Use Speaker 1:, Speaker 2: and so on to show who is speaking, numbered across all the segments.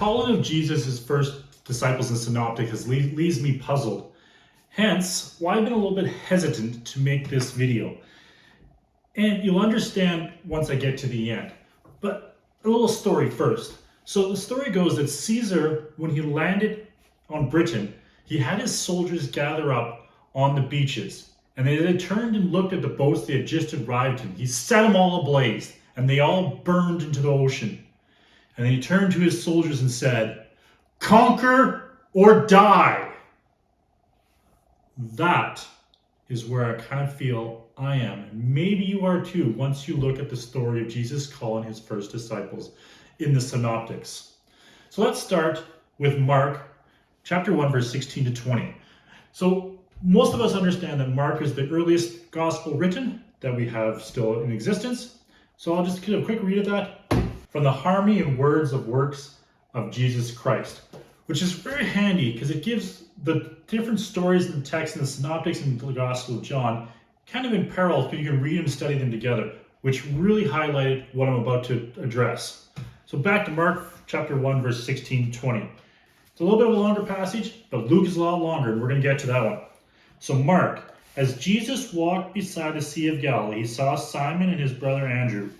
Speaker 1: calling of Jesus as first disciples in synoptic leaves me puzzled. Hence, why I've been a little bit hesitant to make this video. And you'll understand once I get to the end. But a little story first. So the story goes that Caesar, when he landed on Britain, he had his soldiers gather up on the beaches. And they turned and looked at the boats they had just arrived in. He set them all ablaze, and they all burned into the ocean. And then he turned to his soldiers and said, "Conquer or die." That is where I kind of feel I am. And maybe you are too, once you look at the story of Jesus calling his first disciples in the synoptics. So let's start with Mark chapter 1, verse 16 to 20. So most of us understand that Mark is the earliest gospel written that we have still in existence. So I'll just give a quick read of that from the Harmony and Words of Works of Jesus Christ, which is very handy because it gives the different stories in the text in the synoptics and the Gospel of John kind of in parallel, so you can read and study them together, which really highlighted what I'm about to address. So back to Mark chapter 1, verse 16 to 20. It's a little bit of a longer passage, but Luke is a lot longer, and we're going to get to that one. So Mark, as Jesus walked beside the Sea of Galilee, he saw Simon and his brother Andrew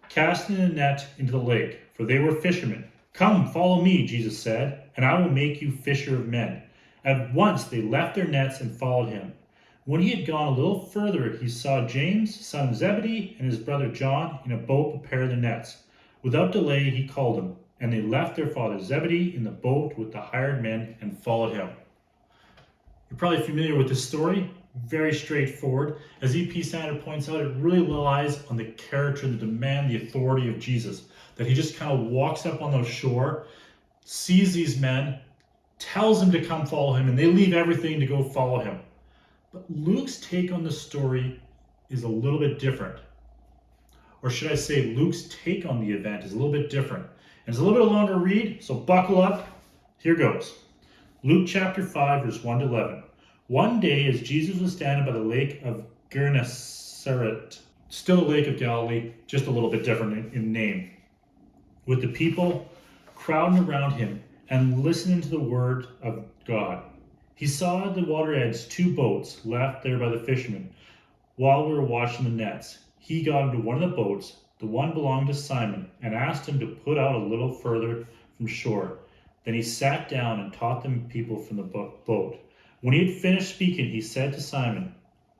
Speaker 1: casting a net into the lake, for they were fishermen. "Come, follow me," Jesus said, "and I will make you fisher of men." At once they left their nets and followed him. When he had gone a little further, he saw James, son of Zebedee, and his brother John in a boat preparing the nets. Without delay he called them, and they left their father Zebedee in the boat with the hired men and followed him. You're probably familiar with this story. Very straightforward. As E.P. Sanders points out, it really relies on the character, the demand, the authority of Jesus. That he just kind of walks up on the shore, sees these men, tells them to come follow him, and they leave everything to go follow him. But Luke's take on the story is a little bit different. Or should I say, Luke's take on the event is a little bit different. And it's a little bit longer read, so buckle up. Here goes. Luke chapter 5, verse 1 to 11. One day, as Jesus was standing by the lake of Gennesaret, still the lake of Galilee, just a little bit different in name, with the people crowding around him and listening to the word of God, he saw at the water edge 2 boats left there by the fishermen while we were washing the nets. He got into one of the boats, the one belonged to Simon, and asked him to put out a little further from shore. Then he sat down and taught the people from the boat. When he had finished speaking, he said to Simon,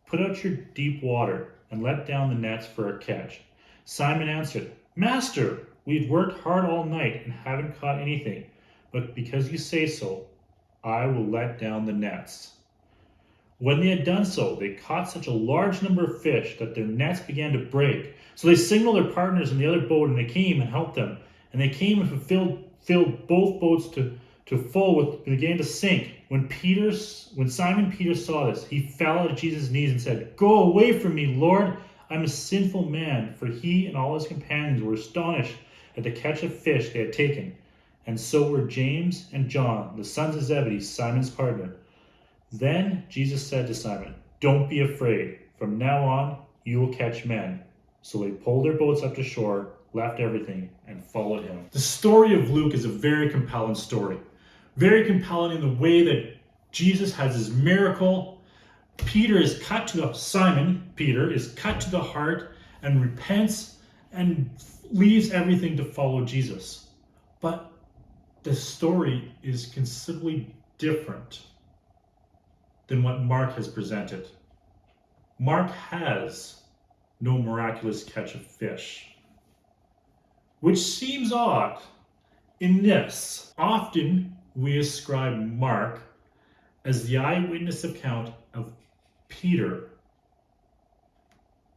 Speaker 1: "Put out your deep water and let down the nets for a catch." Simon answered, "Master, we've worked hard all night and haven't caught anything, but because you say so, I will let down the nets." When they had done so, they caught such a large number of fish that their nets began to break. So they signaled their partners in the other boat, and they came and helped them. And they came and filled both boats to full, began to sink. When Simon Peter saw this, he fell at Jesus' knees and said, "Go away from me, Lord, I'm a sinful man." For he and all his companions were astonished at the catch of fish they had taken. And so were James and John, the sons of Zebedee, Simon's partner. Then Jesus said to Simon, "Don't be afraid. From now on, you will catch men." So they pulled their boats up to shore, left everything, and followed him. The story of Luke is a very compelling story. Very compelling in the way that Jesus has his miracle. Simon Peter is cut to the heart and repents and leaves everything to follow Jesus. But the story is considerably different than what Mark has presented. Mark has no miraculous catch of fish, which seems odd in this. Often we ascribe Mark as the eyewitness account of Peter.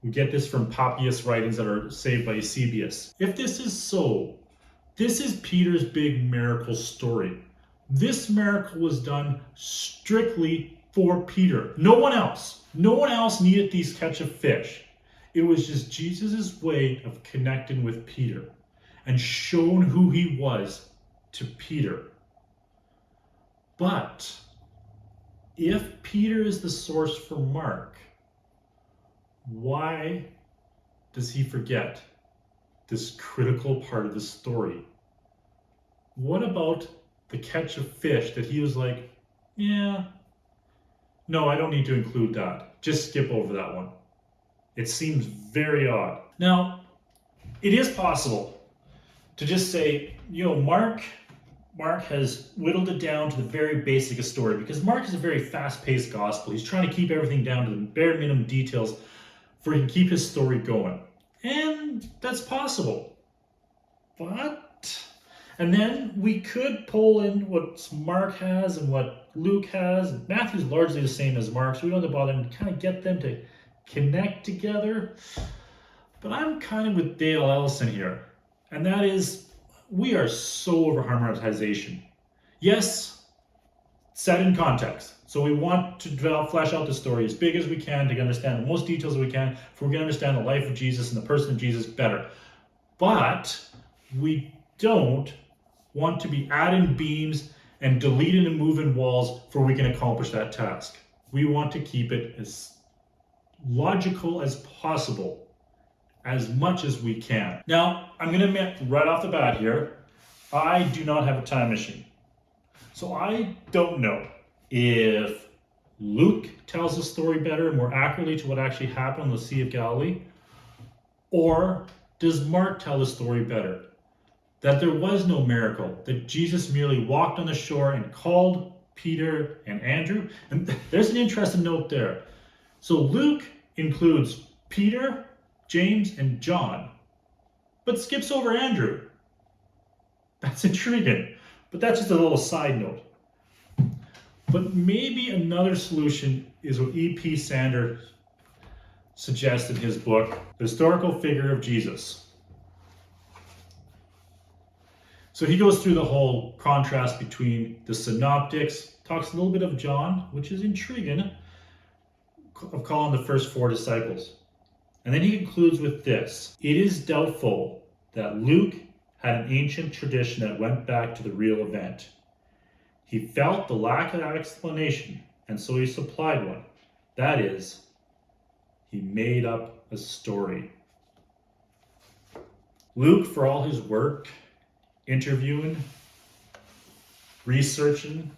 Speaker 1: We get this from Papias writings that are saved by Eusebius. If this is so, this is Peter's big miracle story. This miracle was done strictly for Peter. No one else. No one else needed these catch of fish. It was just Jesus' way of connecting with Peter and showing who he was to Peter. But if Peter is the source for Mark, why does he forget this critical part of the story? what about the catch of fish that he was like, yeah, no, I don't need to include that. Just skip over that one. It seems very odd. Now, it is possible to just say, Mark has whittled it down to the very basic of story, because Mark is a very fast-paced gospel. He's trying to keep everything down to the bare minimum details for he can keep his story going. And that's possible. And then we could pull in what Mark has and what Luke has. Matthew's largely the same as Mark, so we don't have to bother to kind of get them to connect together. But I'm kind of with Dale Alison here, and that is, we are so over harmonization. Yes, set in context. So we want to flesh out the story as big as we can to understand the most details we can, if we're going to understand the life of Jesus and the person of Jesus better. But we don't want to be adding beams and deleting and moving walls before we can accomplish that task. We want to keep it as logical as possible, as much as we can. Now, I'm going to admit right off the bat here, I do not have a time machine. So I don't know if Luke tells the story better and more accurately to what actually happened on the Sea of Galilee, or does Mark tell the story better? That there was no miracle, that Jesus merely walked on the shore and called Peter and Andrew. And there's an interesting note there. So Luke includes Peter, James, and John, but skips over Andrew. That's intriguing, but that's just a little side note. But maybe another solution is what E.P. Sander suggests in his book, The Historical Figure of Jesus. So he goes through the whole contrast between the synoptics, talks a little bit of John, which is intriguing, of calling the first 4 disciples. And then he concludes with this: it is doubtful that Luke had an ancient tradition that went back to the real event. He felt the lack of explanation, and so he supplied one. That is, he made up a story. Luke, for all his work, interviewing, researching,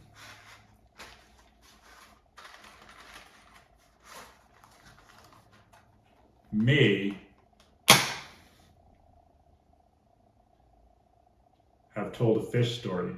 Speaker 1: may have told a fish story.